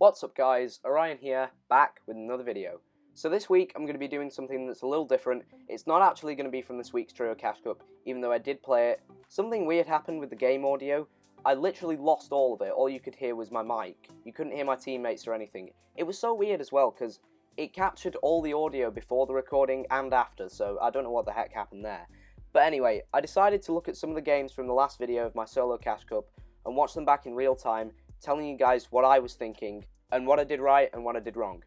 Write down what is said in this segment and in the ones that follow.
What's up guys, Orion here, back with another video. So this week I'm going to be doing something that's a little different. It's not actually going to be from this week's Trio Cash Cup, even though I did play it. Something weird happened with the game audio. I literally lost all of it. All you could hear was my mic. You couldn't hear my teammates or anything. It was so weird as well, because it captured all the audio before the recording and after, so I don't know what the heck happened there. But anyway, I decided to look at some of the games from the last video of my solo Cash Cup and watch them back in real time, telling you guys what I was thinking and what I did right and what I did wrong.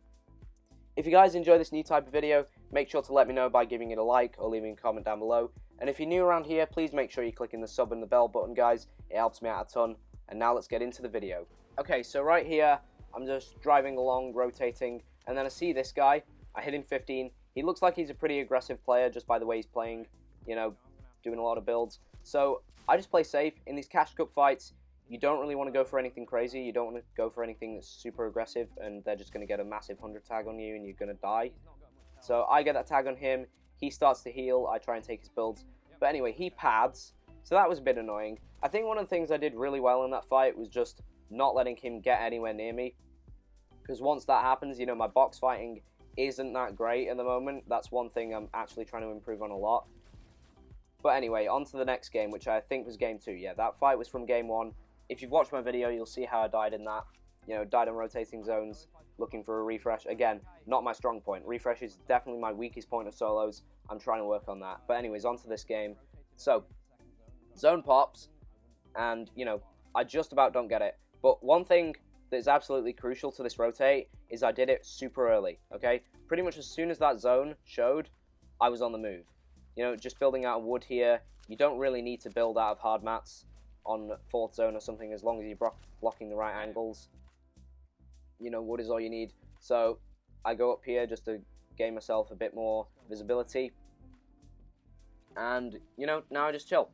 If you guys enjoy this new type of video, make sure to let me know by giving it a like or leaving a comment down below. And if you're new around here, please make sure you're clicking the sub and the bell button, guys. It helps me out a ton. And now let's get into the video. Okay, so right here, I'm just driving along, rotating, and then I see this guy. I hit him 15. He looks like he's a pretty aggressive player just by the way he's playing, you know, doing a lot of builds. So I just play safe. In these Cash Cup fights, you don't really want to go for anything crazy. You don't want to go for anything that's super aggressive and they're just going to get a massive 100 tag on you and you're going to die. So I get that tag on him. He starts to heal. I try and take his builds. But anyway, he pads. So that was a bit annoying. I think one of the things I did really well in that fight was just not letting him get anywhere near me. Because once that happens, you know, my box fighting isn't that great at the moment. That's one thing I'm actually trying to improve on a lot. But anyway, on to the next game, which I think was game 2. Yeah, that fight was from game 1. If you've watched my video, you'll see how I died in that. You know, died in rotating zones, looking for a refresh. Again, not my strong point. Refresh is definitely my weakest point of solos. I'm trying to work on that. But anyways, on to this game. So, zone pops, and, you know, I just about don't get it. But one thing that's absolutely crucial to this rotate is I did it super early, okay? Pretty much as soon as that zone showed, I was on the move. You know, just building out of wood here, you don't really need to build out of hard mats on 4th zone or something, as long as you're blocking the right angles. You know, wood is all you need. So I go up here just to gain myself a bit more visibility. And, you know, now I just chill.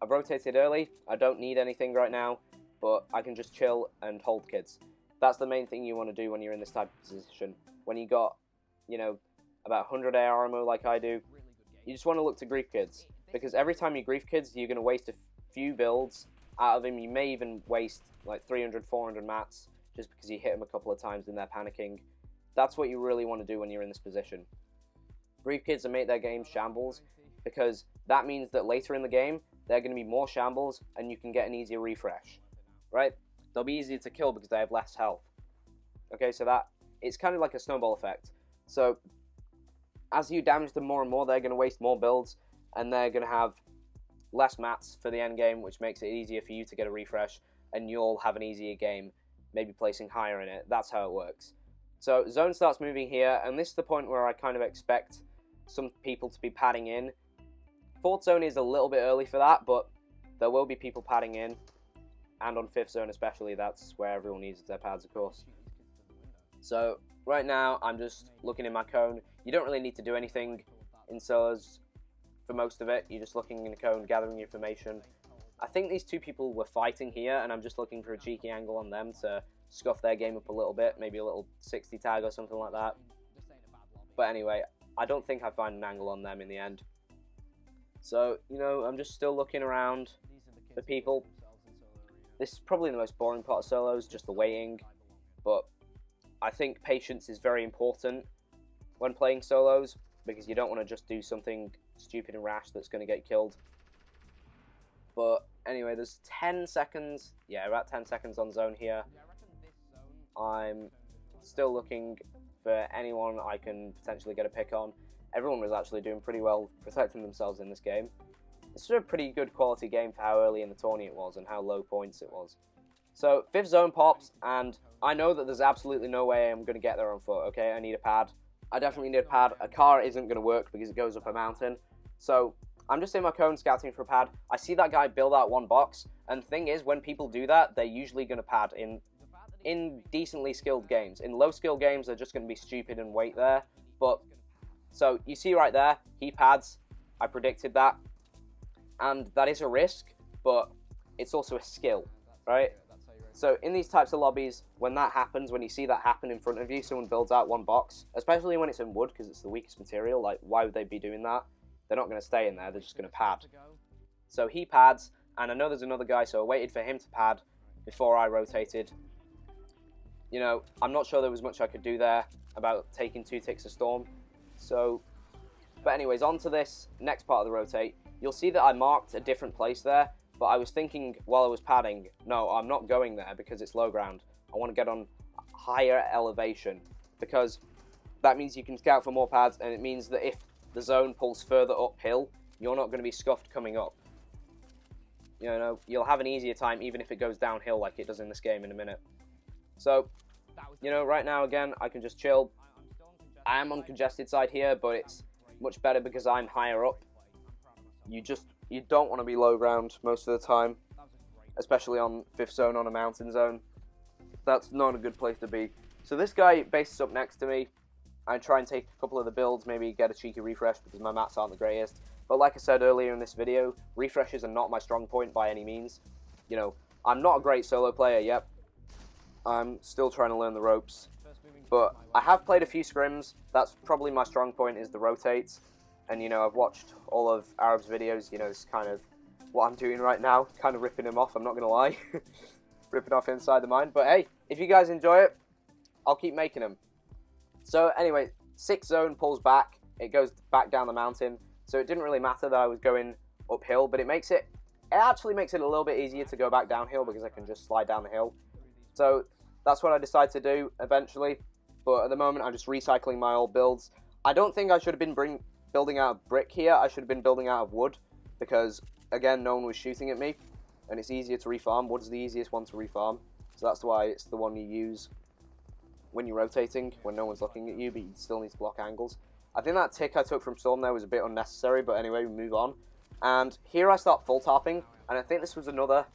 I've rotated early. I don't need anything right now, but I can just chill and hold kids. That's the main thing you want to do when you're in this type of position. When you got, you know, about 100 AR ammo like I do, you just want to look to grief kids. Because every time you grief kids, you're going to waste a few builds out of him. You may even waste like 300, 400 mats just because you hit them a couple of times and they're panicking. That's what you really want to do when you're in this position. Grief kids and make their game shambles, because that means that later in the game they're going to be more shambles and you can get an easier refresh, right? They'll be easier to kill because they have less health. Okay, so that it's kind of like a snowball effect. So as you damage them more and more, they're going to waste more builds and they're going to have less mats for the end game, which makes it easier for you to get a refresh, and you'll have an easier game, maybe placing higher in it. That's how it works. So zone starts moving here, and this is the point where I kind of expect some people to be padding in. 4th zone is a little bit early for that, but there will be people padding in, and on 5th zone especially, that's where everyone needs their pads, of course. So right now I'm just looking in my cone. You don't really need to do anything in solos. For most of it, you're just looking in a cone, gathering information. I think these two people were fighting here, and I'm just looking for a cheeky angle on them to scuff their game up a little bit, maybe a little 60 tag or something like that. But anyway, I don't think I find an angle on them in the end. So, you know, I'm just still looking around for people. This is probably the most boring part of solos, just the waiting. But I think patience is very important when playing solos, because you don't want to just do something stupid and rash that's going to get killed. But anyway, there's 10 seconds. Yeah, about 10 seconds on zone here. I'm still looking for anyone I can potentially get a pick on. Everyone was actually doing pretty well protecting themselves in this game. This was a pretty good quality game for how early in the tourney it was and how low points it was. So 5th zone pops, and I know that there's absolutely no way I'm going to get there on foot, okay? I need a pad. I definitely need a pad. A car isn't going to work because it goes up a mountain. So I'm just in my cone scouting for a pad. I see that guy build out one box, and the thing is, when people do that, they're usually going to pad in decently skilled games. In low skill games, they're just going to be stupid and wait there. But so you see right there, he pads. I predicted that, and that is a risk, but it's also a skill, right? So in these types of lobbies, when that happens, when you see that happen in front of you, someone builds out one box, especially when it's in wood because it's the weakest material, like why would they be doing that? They're not going to stay in there, they're just going to pad. So he pads, and I know there's another guy, so I waited for him to pad before I rotated. you know, I'm not sure there was much I could do there about taking 2 ticks of storm. So, but anyways, on to this next part of the rotate. You'll see that I marked a different place there, but I was thinking while I was padding, no, I'm not going there because it's low ground. I want to get on higher elevation because that means you can scout for more pads, and it means that if the zone pulls further uphill, you're not going to be scuffed coming up. You know, you'll have an easier time even if it goes downhill like it does in this game in a minute. So, you know, right now, again, I can just chill. I am on congested side here, but it's much better because I'm higher up. You don't want to be low ground most of the time, especially on 5th zone on a mountain zone. That's not a good place to be. So this guy bases up next to me. I try and take a couple of the builds, maybe get a cheeky refresh because my mats aren't the greatest. But like I said earlier in this video, refreshes are not my strong point by any means. You know, I'm not a great solo player yet. I'm still trying to learn the ropes. But I have played a few scrims. That's probably my strong point, is the rotates. And, you know, I've watched all of Arab's videos. You know, it's kind of what I'm doing right now. Kind of ripping him off, I'm not going to lie. Ripping off inside the mine. But hey, if you guys enjoy it, I'll keep making them. So anyway, 6th zone pulls back. It goes back down the mountain. So it didn't really matter that I was going uphill, but it actually makes it a little bit easier to go back downhill because I can just slide down the hill. So that's what I decided to do eventually. But at the moment, I'm just recycling my old builds. I don't think I should have been building out of brick here. I should have been building out of wood because, again, no one was shooting at me. And it's easier to refarm. Wood's the easiest one to refarm. So that's why it's the one you use when you're rotating, when no one's looking at you, but you still need to block angles. I think that tick I took from Storm there was a bit unnecessary, but anyway, we move on. And here I start full tarping, and I think this was another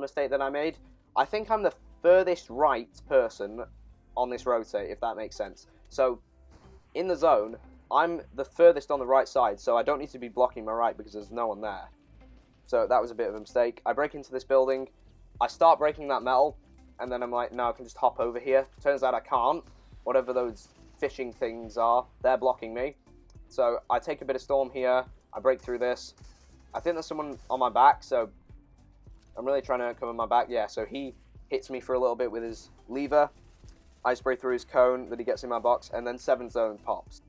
mistake that I made. I think I'm the furthest right person on this rotate, if that makes sense. So, in the zone, I'm the furthest on the right side, so I don't need to be blocking my right because there's no one there. So that was a bit of a mistake. I break into this building, I start breaking that metal, and then I'm like, no, I can just hop over here. Turns out I can't. Whatever those fishing things are, they're blocking me. So I take a bit of storm here, I break through this. I think there's someone on my back, so I'm really trying to come on my back. Yeah, so he hits me for a little bit with his lever. I spray through his cone that he gets in my box, and then 7th zone pops.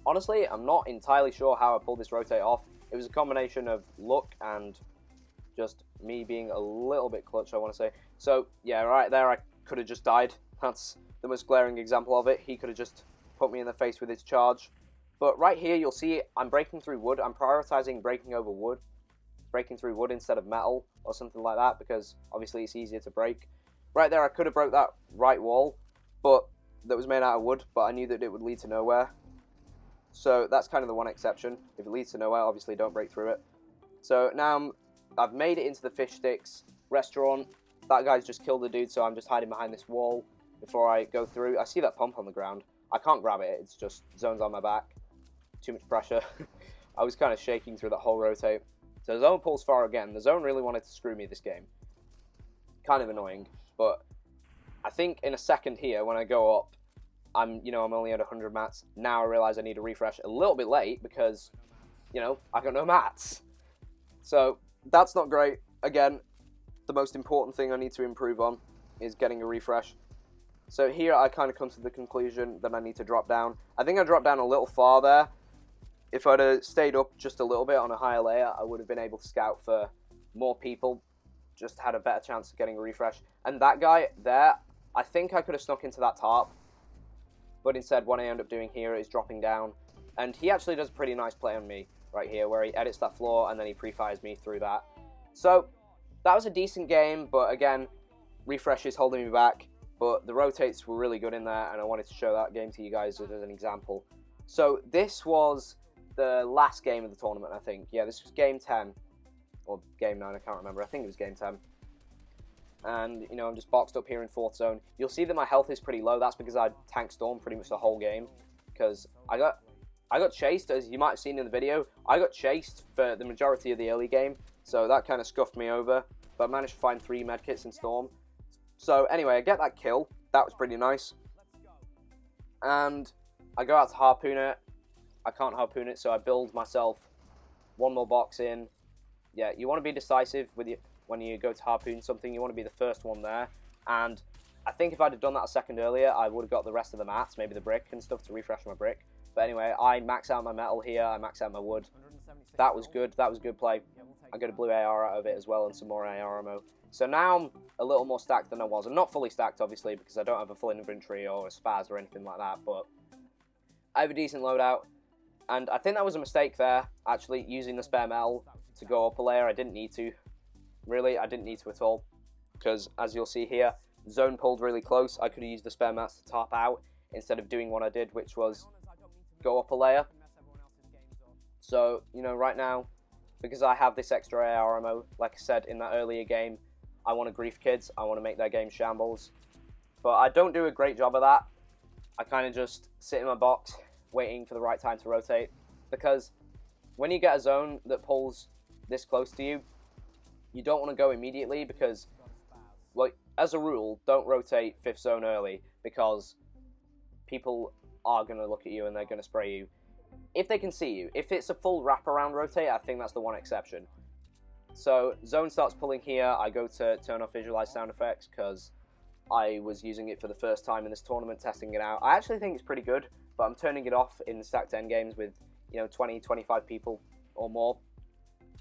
Honestly, I'm not entirely sure how I pulled this rotate off. It was a combination of luck and just me being a little bit clutch, I want to say. So, yeah, right there I could have just died. That's the most glaring example of it. He could have just put me in the face with his charge. But right here, you'll see I'm breaking through wood. I'm prioritizing breaking through wood instead of metal or something like that, because obviously it's easier to break. Right there, I could have broke that right wall, but that was made out of wood, but I knew that it would lead to nowhere. So that's kind of the one exception. If it leads to nowhere, obviously don't break through it. So now I've made it into the fish sticks restaurant. That guy's just killed the dude, so I'm just hiding behind this wall before I go through. I see that pump on the ground. I can't grab it, it's just zones on my back. Too much pressure. I was kind of shaking through that whole rotate. So the zone pulls far again. The zone really wanted to screw me this game. Kind of annoying, but I think in a second here, when I go up, I'm only at 100 mats. Now I realize I need a refresh a little bit late because, I got no mats. So that's not great. Again, the most important thing I need to improve on is getting a refresh. So here I kind of come to the conclusion that I need to drop down. I think I dropped down a little far there. If I'd have stayed up just a little bit on a higher layer, I would have been able to scout for more people. Just had a better chance of getting a refresh. And that guy there, I think I could have snuck into that tarp. But instead, what I end up doing here is dropping down. And he actually does a pretty nice play on me right here, where he edits that floor and then he pre-fires me through that. So that was a decent game, but again, refresh is holding me back. But the rotates were really good in there, and I wanted to show that game to you guys as an example. So this was the last game of the tournament, I think. Yeah, this was game 10. Or game 9, I can't remember. I think it was game 10. And, I'm just boxed up here in 4th zone. You'll see that my health is pretty low. That's because I tanked Storm pretty much the whole game. Because I got chased, as you might have seen in the video. I got chased for the majority of the early game. So that kind of scuffed me over. But I managed to find 3 medkits in Storm. So anyway, I get that kill. That was pretty nice. And I go out to harpoon it. I can't harpoon it, so I build myself one more box in. Yeah, you want to be decisive when you go to harpoon something. You want to be the first one there. And I think if I'd have done that a second earlier, I would have got the rest of the mats, maybe the brick and stuff to refresh my brick. But anyway, I max out my metal here, I max out my wood. That was good, that was good play. I got a blue AR out of it as well and some more AR ammo. So now I'm a little more stacked than I was. I'm not fully stacked, obviously, because I don't have a full inventory or a spaz or anything like that, but I have a decent loadout. And I think that was a mistake there, actually, using the spare metal to go up a layer. I didn't need to. Really, I didn't need to at all. Because, as you'll see here, zone pulled really close. I could have used the spare mats to top out instead of doing what I did, which was go up a layer. So, you know, right now, because I have this extra AR ammo, like I said in that earlier game, I want to grief kids. I want to make their game shambles. But I don't do a great job of that. I kind of just sit in my box, waiting for the right time to rotate. Because when you get a zone that pulls this close to you, you don't want to go immediately because, like, as a rule, don't rotate 5th zone early because people are going to look at you and they're going to spray you. If they can see you. If it's a full wraparound rotate, I think that's the one exception. So, zone starts pulling here. I go to turn off visualize sound effects because I was using it for the first time in this tournament, testing it out. I actually think it's pretty good, but I'm turning it off in stacked endgames with, you know, 20, 25 people or more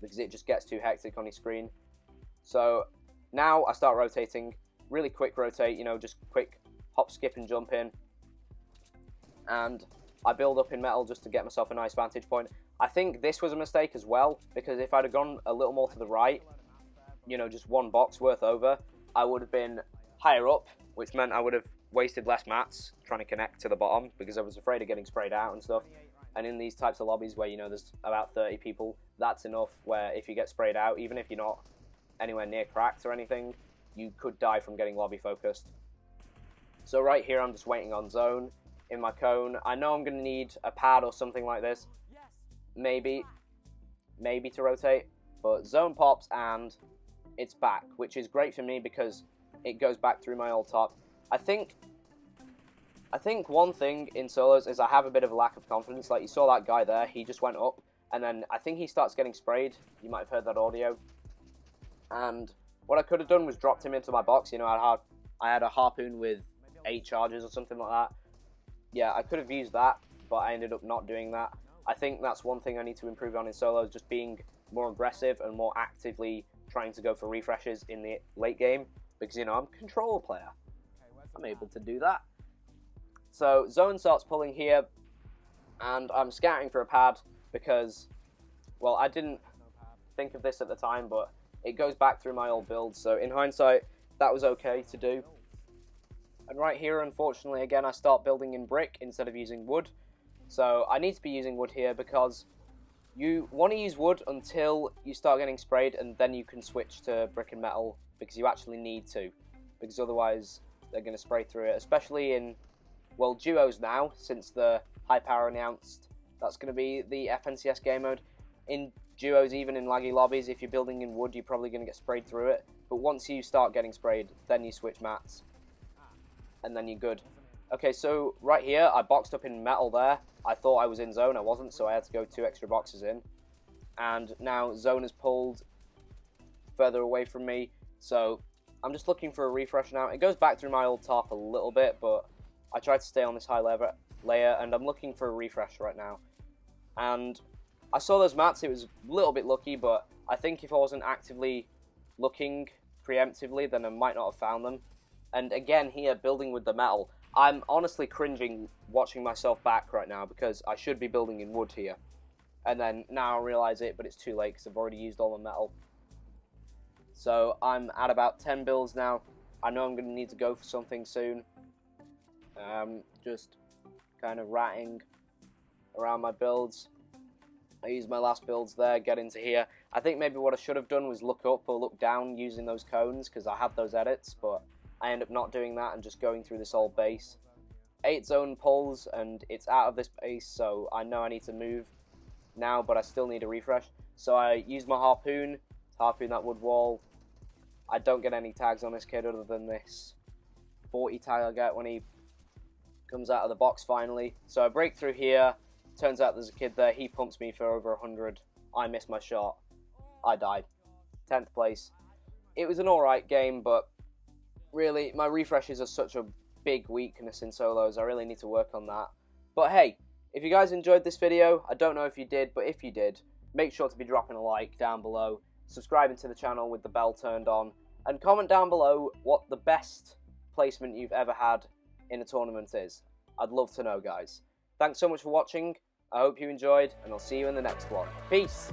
because it just gets too hectic on your screen. So, now I start rotating. Really quick rotate, you know, just quick hop, skip, and jump in. And I build up in metal just to get myself a nice vantage point. I think this was a mistake as well, because if I'd have gone a little more to the right, you know, just one box worth over, I would have been higher up, which meant I would have wasted less mats trying to connect to the bottom, because I was afraid of getting sprayed out and stuff. And in these types of lobbies where, you know, there's about 30 people, that's enough where if you get sprayed out, even if you're not anywhere near cracked or anything, you could die from getting lobby focused. So right here, I'm just waiting on zone in my cone. I know I'm going to need a pad or something like this. Maybe to rotate. But zone pops and it's back, which is great for me because it goes back through my old top. I think one thing in solos is I have a bit of a lack of confidence. Like you saw that guy there, he just went up and then I think he starts getting sprayed. You might have heard that audio. And what I could have done was dropped him into my box. You know, I had a harpoon with 8 charges or something like that. Yeah, I could have used that, but I ended up not doing that. I think that's one thing I need to improve on in solos, just being more aggressive and more actively trying to go for refreshes in the late game, because, you know, I'm a controller player. I'm able to do that. So, zone starts pulling here, and I'm scouting for a pad, because, well, I didn't think of this at the time, but it goes back through my old build, so in hindsight, that was okay to do. And right here, unfortunately, again, I start building in brick instead of using wood. So I need to be using wood here because you want to use wood until you start getting sprayed, and then you can switch to brick and metal because you actually need to. Because otherwise, they're going to spray through it, especially in, well, duos now, since the high power announced. That's going to be the FNCS game mode. In duos, even in laggy lobbies, if you're building in wood, you're probably going to get sprayed through it. But once you start getting sprayed, then you switch mats. And then you're good. Okay, so right here, I boxed up in metal there. I thought I was in zone, I wasn't, so I had to go 2 extra boxes in. And now zone is pulled further away from me, so I'm just looking for a refresh now. It goes back through my old top a little bit, but I tried to stay on this high layer, and I'm looking for a refresh right now. And I saw those mats, it was a little bit lucky, but I think if I wasn't actively looking preemptively, then I might not have found them. And again, here, building with the metal, I'm honestly cringing watching myself back right now because I should be building in wood here. And then now I realise it, but it's too late because I've already used all the metal. So I'm at about 10 builds now. I know I'm going to need to go for something soon. Just kind of ratting around my builds. I used my last builds there, get into here. I think maybe what I should have done was look up or look down using those cones because I had those edits, but I end up not doing that and just going through this old base. 8 zone pulls and it's out of this base, so I know I need to move now, but I still need a refresh. So I use my harpoon to harpoon that wood wall. I don't get any tags on this kid other than this 40 tag I get when he comes out of the box finally. So I break through here. Turns out there's a kid there. He pumps me for over 100. I miss my shot. I died. 10th place. It was an alright game, but Really, my refreshes are such a big weakness in solos. I really need to work on that. But hey, if you guys enjoyed this video, I don't know if you did, but if you did, make sure to be dropping a like down below, subscribing to the channel with the bell turned on, and comment down below what the best placement you've ever had in a tournament is. I'd love to know, guys. Thanks so much for watching. I hope you enjoyed, and I'll see you in the next one. Peace!